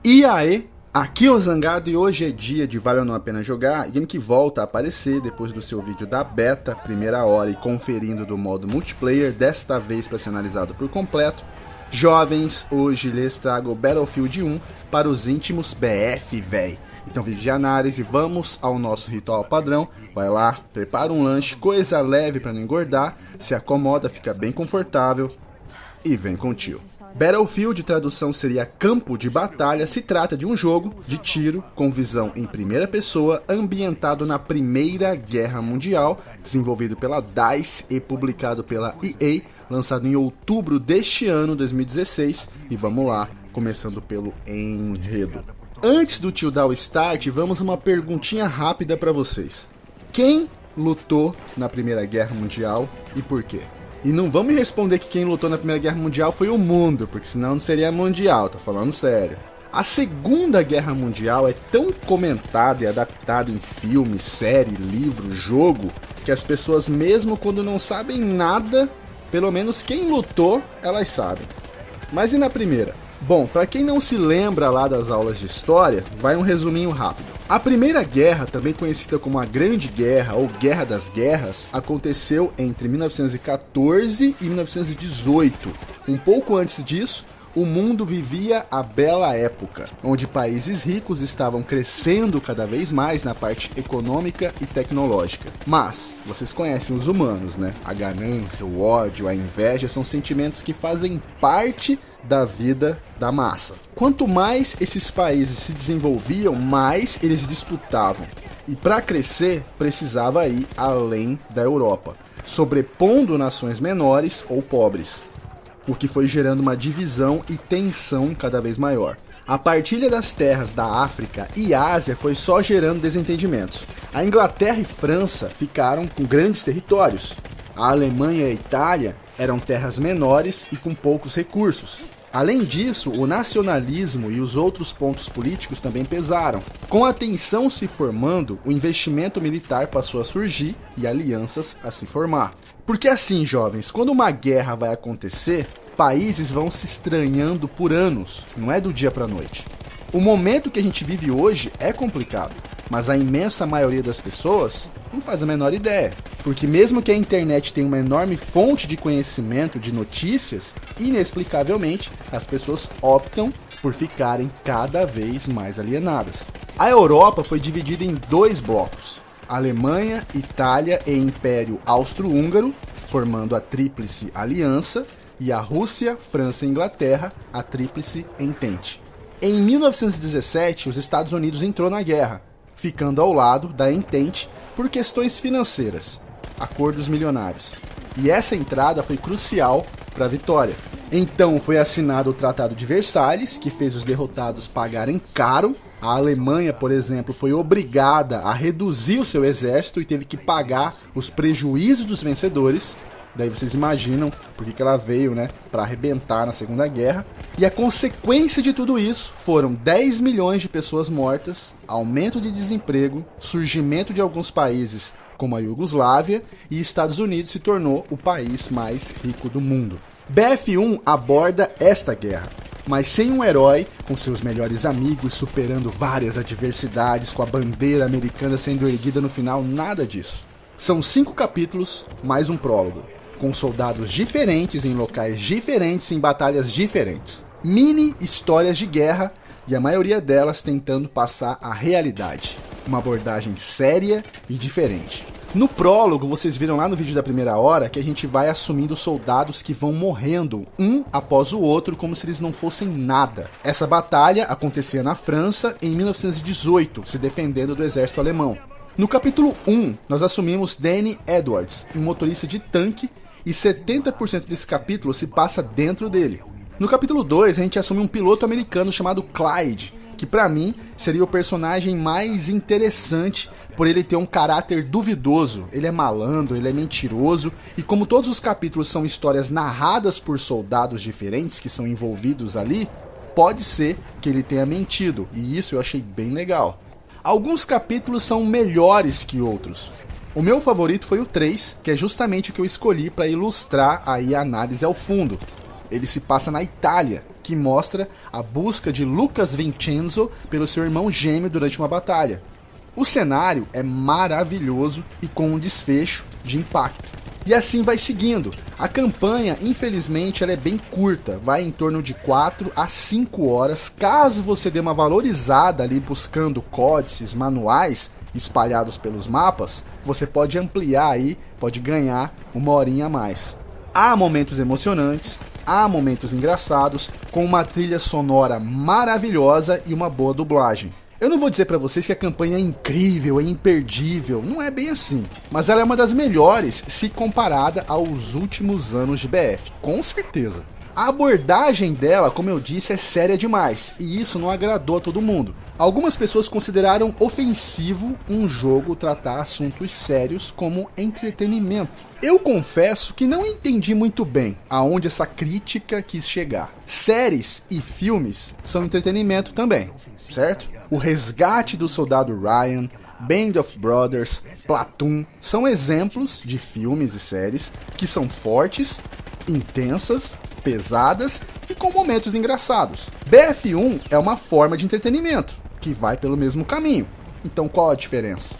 E aí, aqui é o Zangado e hoje é dia de Vale ou Não a Pena Jogar, game que volta a aparecer depois do seu vídeo da beta, primeira hora e conferindo do modo multiplayer, desta vez para ser analisado por completo. Jovens, hoje lhes trago Battlefield 1 para os íntimos BF, véi. Então, vídeo de análise, vamos ao nosso ritual padrão. Vai lá, prepara um lanche, coisa leve para não engordar, se acomoda, fica bem confortável e vem com o tio. Battlefield, tradução seria campo de batalha, se trata de um jogo de tiro com visão em primeira pessoa, ambientado na Primeira Guerra Mundial, desenvolvido pela DICE e publicado pela EA, lançado em outubro deste ano, 2016, e vamos lá, começando pelo enredo. Antes do tio dar o start, vamos uma perguntinha rápida para vocês. Quem lutou na Primeira Guerra Mundial e por quê? E não vamos me responder que quem lutou na Primeira Guerra Mundial foi o mundo, porque senão não seria mundial, tô falando sério. A Segunda Guerra Mundial é tão comentada e adaptada em filme, série, livro, jogo, que as pessoas mesmo quando não sabem nada, pelo menos quem lutou, elas sabem. Mas e na primeira? Bom, para quem não se lembra lá das aulas de história, vai um resuminho rápido. A Primeira Guerra, também conhecida como a Grande Guerra ou Guerra das Guerras, aconteceu entre 1914 e 1918. Um pouco antes disso, o mundo vivia a bela época, onde países ricos estavam crescendo cada vez mais na parte econômica e tecnológica. Mas, vocês conhecem os humanos, né? A ganância, o ódio, a inveja são sentimentos que fazem parte da vida da massa. Quanto mais esses países se desenvolviam, mais eles disputavam. E para crescer, precisava ir além da Europa, sobrepondo nações menores ou pobres, o que foi gerando uma divisão e tensão cada vez maior. A partilha das terras da África e Ásia foi só gerando desentendimentos. A Inglaterra e França ficaram com grandes territórios. A Alemanha e a Itália eram terras menores e com poucos recursos. Além disso, o nacionalismo e os outros pontos políticos também pesaram. Com a tensão se formando, o investimento militar passou a surgir e alianças a se formar. Porque assim, jovens, quando uma guerra vai acontecer, países vão se estranhando por anos, não é do dia para a noite. O momento que a gente vive hoje é complicado, mas a imensa maioria das pessoas não faz a menor ideia. Porque mesmo que a internet tenha uma enorme fonte de conhecimento, de notícias, inexplicavelmente as pessoas optam por ficarem cada vez mais alienadas. A Europa foi dividida em dois blocos: Alemanha, Itália e Império Austro-Húngaro, formando a Tríplice Aliança, e a Rússia, França e Inglaterra, a Tríplice Entente. Em 1917, os Estados Unidos entrou na guerra, ficando ao lado da Entente por questões financeiras, acordos milionários. E essa entrada foi crucial para a vitória. Então foi assinado o Tratado de Versalhes, que fez os derrotados pagarem caro. A Alemanha, por exemplo, foi obrigada a reduzir o seu exército e teve que pagar os prejuízos dos vencedores. Daí vocês imaginam por que ela veio, né, para arrebentar na Segunda Guerra. E a consequência de tudo isso foram 10 milhões de pessoas mortas, aumento de desemprego, surgimento de alguns países como a Iugoslávia, e Estados Unidos se tornou o país mais rico do mundo. BF1 aborda esta guerra, mas sem um herói, com seus melhores amigos, superando várias adversidades, com a bandeira americana sendo erguida no final, nada disso. São 5 capítulos, mais um prólogo, com soldados diferentes, em locais diferentes, em batalhas diferentes. Mini histórias de guerra, e a maioria delas tentando passar a realidade. Uma abordagem séria e diferente. No prólogo, vocês viram lá no vídeo da primeira hora que a gente vai assumindo soldados que vão morrendo um após o outro como se eles não fossem nada. Essa batalha acontecia na França em 1918, se defendendo do exército alemão. No capítulo 1, nós assumimos Danny Edwards, um motorista de tanque, e 70% desse capítulo se passa dentro dele. No capítulo 2, a gente assume um piloto americano chamado Clyde, que pra mim seria o personagem mais interessante por ele ter um caráter duvidoso. Ele é malandro, ele é mentiroso, e como todos os capítulos são histórias narradas por soldados diferentes que são envolvidos ali, pode ser que ele tenha mentido, e isso eu achei bem legal. Alguns capítulos são melhores que outros. O meu favorito foi o 3, que é justamente o que eu escolhi para ilustrar aí a análise ao fundo. Ele se passa na Itália, que mostra a busca de Lucas Vincenzo pelo seu irmão gêmeo durante uma batalha. O cenário é maravilhoso e com um desfecho de impacto. E assim vai seguindo. A campanha, infelizmente, ela é bem curta, vai em torno de 4 a 5 horas. Caso você dê uma valorizada ali buscando códices, manuais espalhados pelos mapas, você pode ampliar aí, pode ganhar uma horinha a mais. Há momentos emocionantes, há momentos engraçados, com uma trilha sonora maravilhosa e uma boa dublagem. Eu não vou dizer pra vocês que a campanha é incrível, é imperdível, não é bem assim. Mas ela é uma das melhores se comparada aos últimos anos de BF, com certeza. A abordagem dela, como eu disse, é séria demais, e isso não agradou a todo mundo. Algumas pessoas consideraram ofensivo um jogo tratar assuntos sérios como entretenimento. Eu confesso que não entendi muito bem aonde essa crítica quis chegar. Séries e filmes são entretenimento também, certo? O Resgate do Soldado Ryan, Band of Brothers, Platoon são exemplos de filmes e séries que são fortes, intensas, pesadas e com momentos engraçados. BF1 é uma forma de entretenimento que vai pelo mesmo caminho. Então qual a diferença?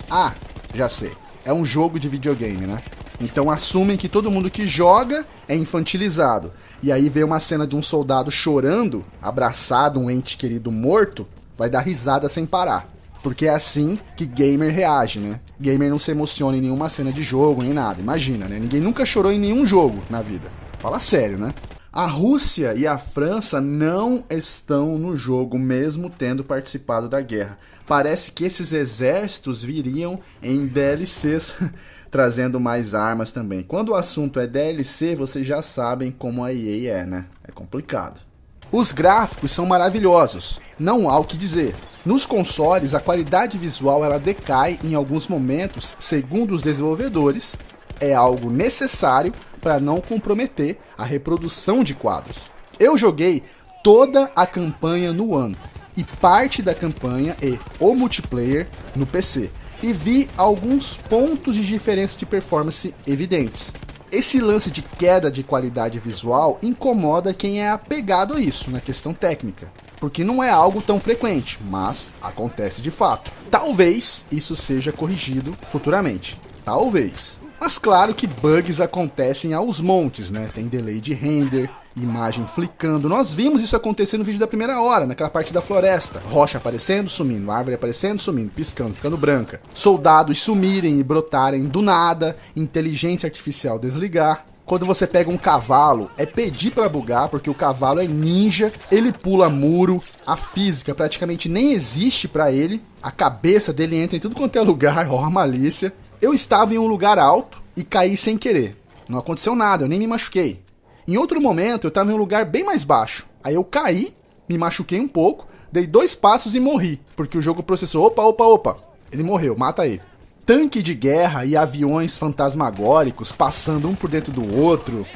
Ah, já sei. É um jogo de videogame, né? Então assumem que todo mundo que joga é infantilizado. E aí vê uma cena de um soldado chorando, abraçado, um ente querido morto, vai dar risada sem parar. Porque é assim que gamer reage, né? Gamer não se emociona em nenhuma cena de jogo, nem nada. Imagina, né? Ninguém nunca chorou em nenhum jogo na vida. Fala sério, né? A Rússia e a França não estão no jogo, mesmo tendo participado da guerra. Parece que esses exércitos viriam em DLCs, trazendo mais armas também. Quando o assunto é DLC, vocês já sabem como a EA é, né? É complicado. Os gráficos são maravilhosos, não há o que dizer. Nos consoles, a qualidade visual ela decai em alguns momentos, segundo os desenvolvedores, é algo necessário para não comprometer a reprodução de quadros. Eu joguei toda a campanha no One, e parte da campanha e o multiplayer no PC, e vi alguns pontos de diferença de performance evidentes. Esse lance de queda de qualidade visual incomoda quem é apegado a isso, na questão técnica, porque não é algo tão frequente, mas acontece de fato. Talvez isso seja corrigido futuramente, talvez. Mas claro que bugs acontecem aos montes, né? Tem delay de render, imagem flicando. Nós vimos isso acontecer no vídeo da primeira hora, naquela parte da floresta. Rocha aparecendo, sumindo, árvore aparecendo, sumindo, piscando, ficando branca. Soldados sumirem e brotarem do nada, inteligência artificial desligar. Quando você pega um cavalo, é pedir pra bugar, porque o cavalo é ninja, ele pula muro, a física praticamente nem existe pra ele, a cabeça dele entra em tudo quanto é lugar, ó a malícia. Eu estava em um lugar alto e caí sem querer. Não aconteceu nada, eu nem me machuquei. Em outro momento, eu estava em um lugar bem mais baixo. Aí eu caí, me machuquei um pouco, dei 2 passos e morri. Porque o jogo processou, opa, ele morreu, mata ele. Tanque de guerra e aviões fantasmagóricos passando um por dentro do outro.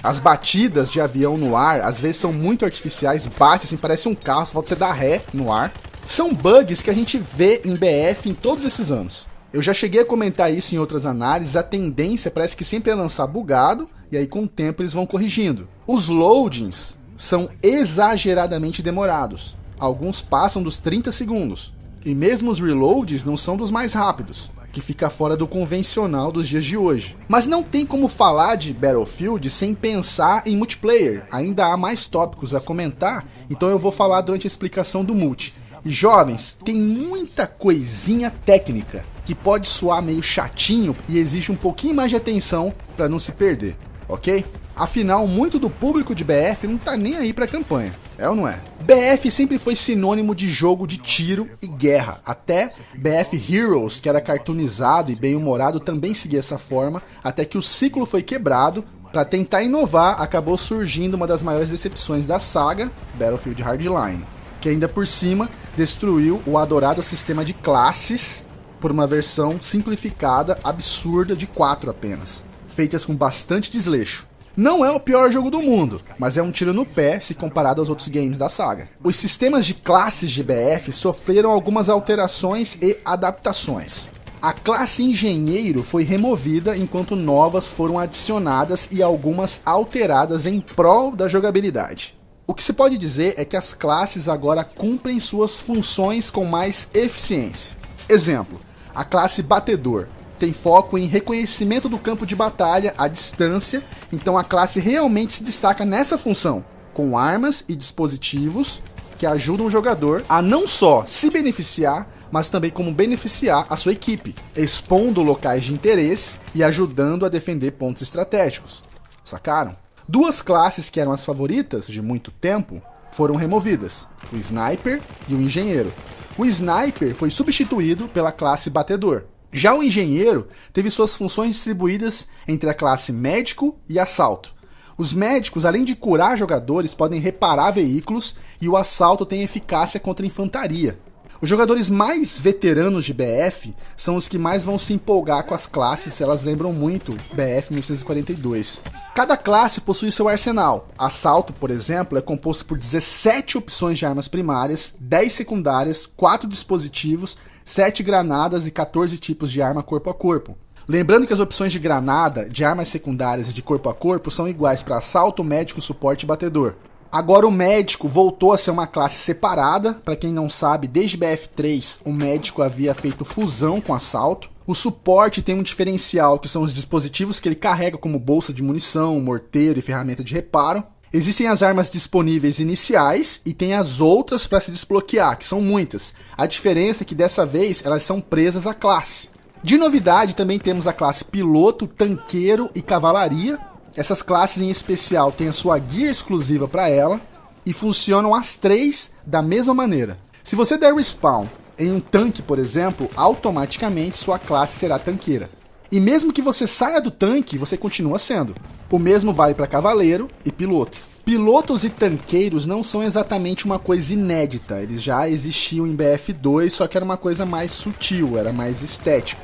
As batidas de avião no ar, às vezes são muito artificiais, bate assim, parece um carro, só falta você dar ré no ar. São bugs que a gente vê em BF em todos esses anos. Eu já cheguei a comentar isso em outras análises, a tendência parece que sempre é lançar bugado, e aí com o tempo eles vão corrigindo. Os loadings são exageradamente demorados, alguns passam dos 30 segundos, e mesmo os reloads não são dos mais rápidos, que fica fora do convencional dos dias de hoje. Mas não tem como falar de Battlefield sem pensar em multiplayer, ainda há mais tópicos a comentar, então eu vou falar durante a explicação do multi. E jovens, tem muita coisinha técnica que pode soar meio chatinho e exige um pouquinho mais de atenção para não se perder, ok? Afinal, muito do público de BF não tá nem aí pra campanha, é ou não é? BF sempre foi sinônimo de jogo de tiro e guerra, até BF Heroes, que era cartoonizado e bem-humorado, também seguia essa forma, até que o ciclo foi quebrado. Para tentar inovar, acabou surgindo uma das maiores decepções da saga, Battlefield Hardline, que ainda por cima destruiu o adorado sistema de classes por uma versão simplificada, absurda de 4 apenas, feitas com bastante desleixo. Não é o pior jogo do mundo, mas é um tiro no pé se comparado aos outros games da saga. Os sistemas de classes de BF sofreram algumas alterações e adaptações. A classe engenheiro foi removida enquanto novas foram adicionadas e algumas alteradas em prol da jogabilidade. O que se pode dizer é que as classes agora cumprem suas funções com mais eficiência. Exemplo, a classe Batedor tem foco em reconhecimento do campo de batalha à distância, então a classe realmente se destaca nessa função, com armas e dispositivos que ajudam o jogador a não só se beneficiar, mas também como beneficiar a sua equipe, expondo locais de interesse e ajudando a defender pontos estratégicos. Sacaram? Duas classes que eram as favoritas de muito tempo foram removidas, o Sniper e o Engenheiro. O Sniper foi substituído pela classe Batedor. Já o Engenheiro teve suas funções distribuídas entre a classe Médico e Assalto. Os médicos, além de curar jogadores, podem reparar veículos e o assalto tem eficácia contra a infantaria. Os jogadores mais veteranos de BF são os que mais vão se empolgar com as classes, elas lembram muito BF 1942. Cada classe possui seu arsenal. Assalto, por exemplo, é composto por 17 opções de armas primárias, 10 secundárias, 4 dispositivos, 7 granadas e 14 tipos de arma corpo a corpo. Lembrando que as opções de granada, de armas secundárias e de corpo a corpo são iguais para assalto, médico, suporte e batedor. Agora o médico voltou a ser uma classe separada. Para quem não sabe, desde BF3 o médico havia feito fusão com assalto. O suporte tem um diferencial que são os dispositivos que ele carrega como bolsa de munição, morteiro e ferramenta de reparo. Existem as armas disponíveis iniciais e tem as outras para se desbloquear, que são muitas. A diferença é que dessa vez elas são presas à classe. De novidade, também temos a classe Piloto, Tanqueiro e Cavalaria. Essas classes em especial têm a sua gear exclusiva para ela e funcionam as três da mesma maneira. Se você der respawn em um tanque, por exemplo, automaticamente sua classe será tanqueira. E mesmo que você saia do tanque, você continua sendo. O mesmo vale para Cavaleiro e Piloto. Pilotos e tanqueiros não são exatamente uma coisa inédita, eles já existiam em BF2, só que era uma coisa mais sutil, era mais estético.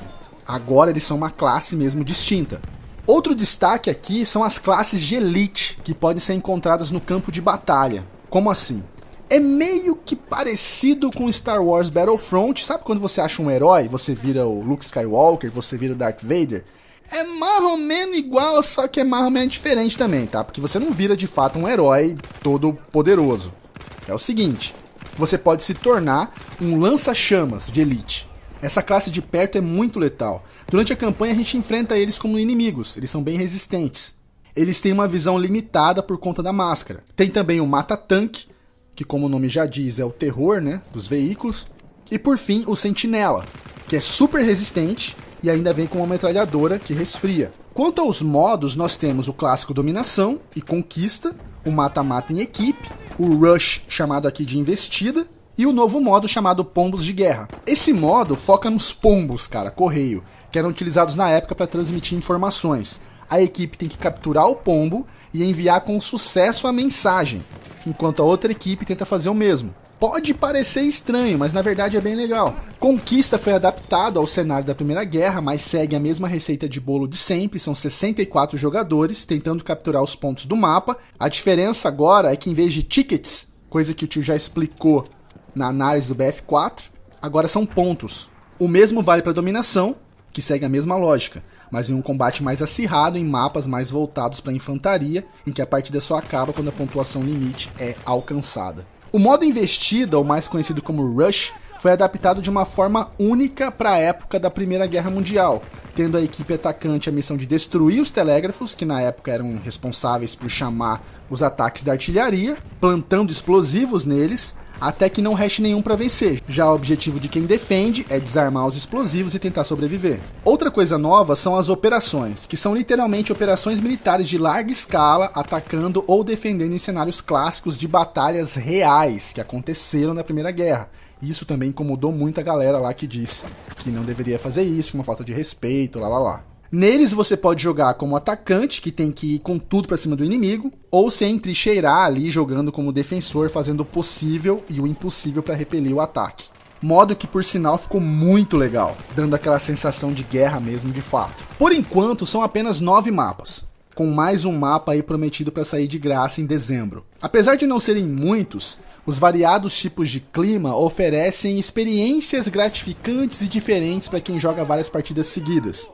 Agora eles são uma classe mesmo distinta. Outro destaque aqui são as classes de elite, que podem ser encontradas no campo de batalha. Como assim? É meio que parecido com Star Wars Battlefront, sabe quando você acha um herói, você vira o Luke Skywalker, você vira o Darth Vader? É mais ou menos igual, só que é mais ou menos diferente também, tá? Porque você não vira de fato um herói todo poderoso. É o seguinte, você pode se tornar um lança-chamas de elite. Essa classe de perto é muito letal. Durante a campanha a gente enfrenta eles como inimigos, eles são bem resistentes. Eles têm uma visão limitada por conta da máscara. Tem também o mata-tanque, que como o nome já diz é o terror, né, dos veículos. E por fim o sentinela, que é super resistente e ainda vem com uma metralhadora que resfria. Quanto aos modos, nós temos o clássico dominação e conquista, o mata-mata em equipe, o rush chamado aqui de investida e o novo modo chamado pombos de guerra. Esse modo foca nos pombos, cara, correio, que eram utilizados na época para transmitir informações. A equipe tem que capturar o pombo e enviar com sucesso a mensagem, enquanto a outra equipe tenta fazer o mesmo. Pode parecer estranho, mas na verdade é bem legal. Conquista foi adaptado ao cenário da Primeira Guerra, mas segue a mesma receita de bolo de sempre. São 64 jogadores tentando capturar os pontos do mapa. A diferença agora é que em vez de tickets, coisa que o tio já explicou na análise do BF4, agora são pontos. O mesmo vale para dominação, que segue a mesma lógica, mas em um combate mais acirrado, em mapas mais voltados para a infantaria, em que a partida só acaba quando a pontuação limite é alcançada. O modo investida, ou mais conhecido como Rush, foi adaptado de uma forma única para a época da Primeira Guerra Mundial, tendo a equipe atacante a missão de destruir os telégrafos, que na época eram responsáveis por chamar os ataques da artilharia, plantando explosivos neles, até que não reste nenhum para vencer. Já o objetivo de quem defende é desarmar os explosivos e tentar sobreviver. Outra coisa nova são as operações, que são literalmente operações militares de larga escala, atacando ou defendendo em cenários clássicos de batalhas reais que aconteceram na Primeira Guerra. Isso também incomodou muita galera lá que disse que não deveria fazer isso, uma falta de respeito, lá. Neles você pode jogar como atacante, que tem que ir com tudo pra cima do inimigo, ou se entrincheirar ali jogando como defensor, fazendo o possível e o impossível para repelir o ataque. Modo que por sinal ficou muito legal, dando aquela sensação de guerra mesmo de fato. Por enquanto são apenas 9 mapas, com mais um mapa aí prometido para sair de graça em dezembro. Apesar de não serem muitos, os variados tipos de clima oferecem experiências gratificantes e diferentes para quem joga várias partidas seguidas.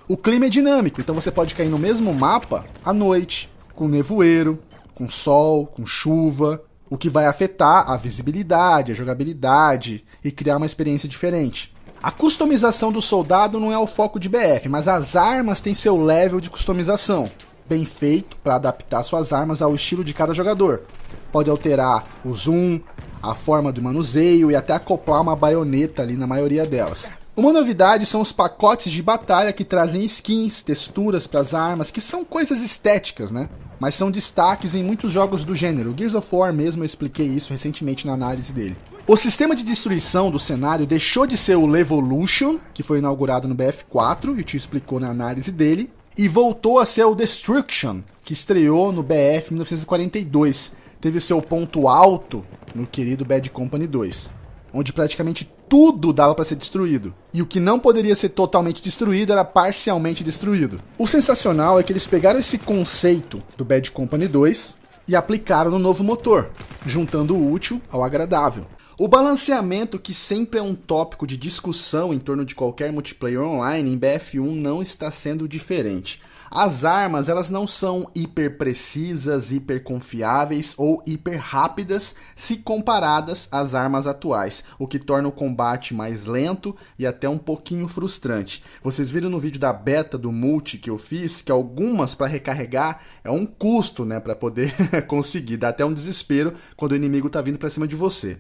O clima é dinâmico, então você pode cair no mesmo mapa à noite, com nevoeiro, com sol, com chuva, o que vai afetar a visibilidade, a jogabilidade e criar uma experiência diferente. A customização do soldado não é o foco de BF, mas as armas têm seu level de customização, bem feito para adaptar suas armas ao estilo de cada jogador. Pode alterar o zoom, a forma do manuseio e até acoplar uma baioneta ali na maioria delas. Uma novidade são os pacotes de batalha que trazem skins, texturas para as armas, que são coisas estéticas, né? Mas são destaques em muitos jogos do gênero. Gears of War mesmo, eu expliquei isso recentemente na análise dele. O sistema de destruição do cenário deixou de ser o Levolution, que foi inaugurado no BF4, e o tio explicou na análise dele, e voltou a ser o Destruction, que estreou no BF em 1942. Teve seu ponto alto no querido Bad Company 2, onde praticamente tudo dava para ser destruído. E o que não poderia ser totalmente destruído era parcialmente destruído. O sensacional é que eles pegaram esse conceito do Bad Company 2 e aplicaram no novo motor, juntando o útil ao agradável. O balanceamento, que sempre é um tópico de discussão em torno de qualquer multiplayer online, em BF1 não está sendo diferente. As armas, elas não são hiper precisas, hiper confiáveis ou hiper rápidas se comparadas às armas atuais, o que torna o combate mais lento e até um pouquinho frustrante. Vocês viram no vídeo da beta do multi que eu fiz que algumas para recarregar é um custo, né, para poder conseguir, dá até um desespero quando o inimigo tá vindo para cima de você.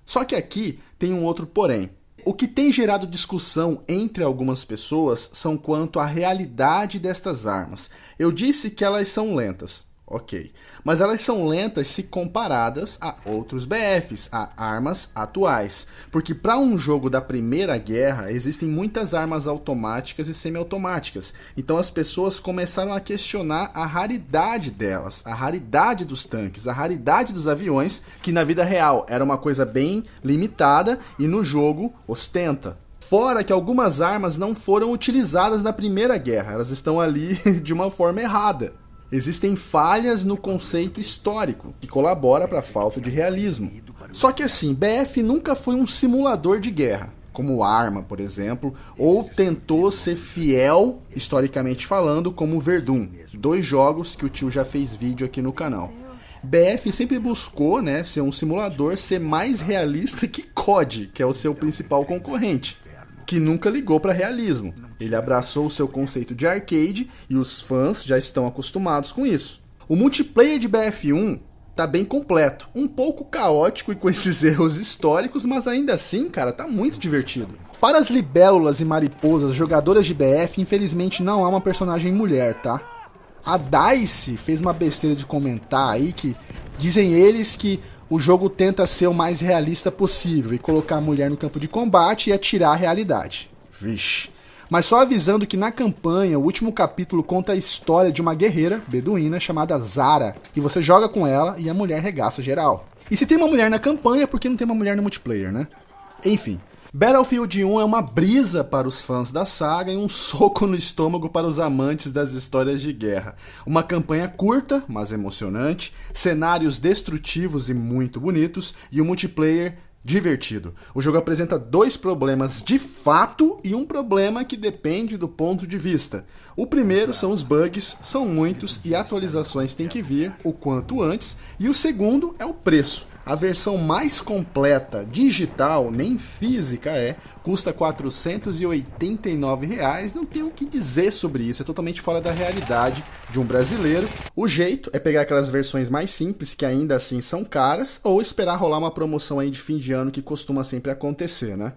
Só que aqui tem um outro porém. O que tem gerado discussão entre algumas pessoas são quanto à realidade destas armas. Eu disse que elas são lentas, ok. Mas elas são lentas se comparadas a outros BFs, a armas atuais. Porque para um jogo da Primeira Guerra, existem muitas armas automáticas e semiautomáticas. Então as pessoas começaram a questionar a raridade delas, a raridade dos tanques, a raridade dos aviões, que na vida real era uma coisa bem limitada e no jogo ostenta. Fora que algumas armas não foram utilizadas na Primeira Guerra, elas estão ali de uma forma errada. Existem falhas no conceito histórico, que colabora para a falta de realismo. Só que assim, BF nunca foi um simulador de guerra, como Arma, por exemplo, ou tentou ser fiel, historicamente falando, como Verdun, 2 jogos que o tio já fez vídeo aqui no canal. BF sempre buscou, né, ser um simulador, ser mais realista que COD, que é o seu principal concorrente, que nunca ligou para realismo. Ele abraçou o seu conceito de arcade e os fãs já estão acostumados com isso. O multiplayer de BF1 tá bem completo, um pouco caótico e com esses erros históricos, mas ainda assim, cara, tá muito divertido. Para as libélulas e mariposas jogadoras de BF, infelizmente não há uma personagem mulher, tá? A DICE fez uma besteira de comentar aí que dizem eles que o jogo tenta ser o mais realista possível e colocar a mulher no campo de combate e atirar a realidade. Vixe. Mas só avisando que na campanha, o último capítulo conta a história de uma guerreira beduína chamada Zara, e você joga com ela e a mulher regaça geral. E se tem uma mulher na campanha, por que não tem uma mulher no multiplayer, né? Enfim, Battlefield 1 é uma brisa para os fãs da saga e um soco no estômago para os amantes das histórias de guerra. Uma campanha curta, mas emocionante, cenários destrutivos e muito bonitos, e um multiplayer divertido. O jogo apresenta 2 problemas de fato e um problema que depende do ponto de vista. O primeiro são os bugs, são muitos e atualizações têm que vir o quanto antes. E o segundo é o preço. A versão mais completa, digital, nem física custa R$ 489, não tenho o que dizer sobre isso, é totalmente fora da realidade de um brasileiro. O jeito é pegar aquelas versões mais simples, que ainda assim são caras, ou esperar rolar uma promoção aí de fim de ano que costuma sempre acontecer, né?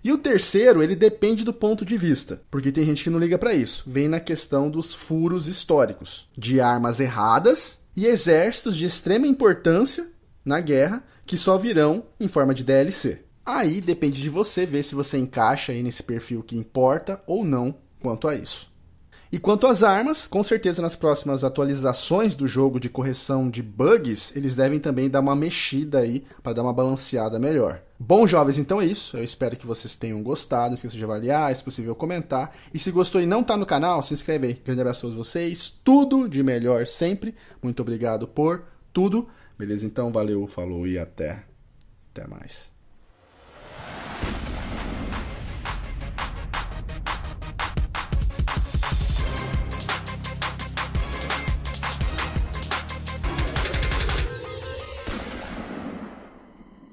E o terceiro, ele depende do ponto de vista, porque tem gente que não liga pra isso. Vem na questão dos furos históricos, de armas erradas e exércitos de extrema importância na guerra, que só virão em forma de DLC. Aí depende de você ver se você encaixa aí nesse perfil que importa ou não quanto a isso. E quanto às armas, com certeza nas próximas atualizações do jogo de correção de bugs, eles devem também dar uma mexida aí para dar uma balanceada melhor. Bom, jovens, então é isso. Eu espero que vocês tenham gostado. Não esqueça de avaliar, se possível comentar. E se gostou e não está no canal, se inscreve aí. Grande abraço a todos vocês. Tudo de melhor sempre. Muito obrigado por tudo. Beleza? Então, valeu, falou e até mais.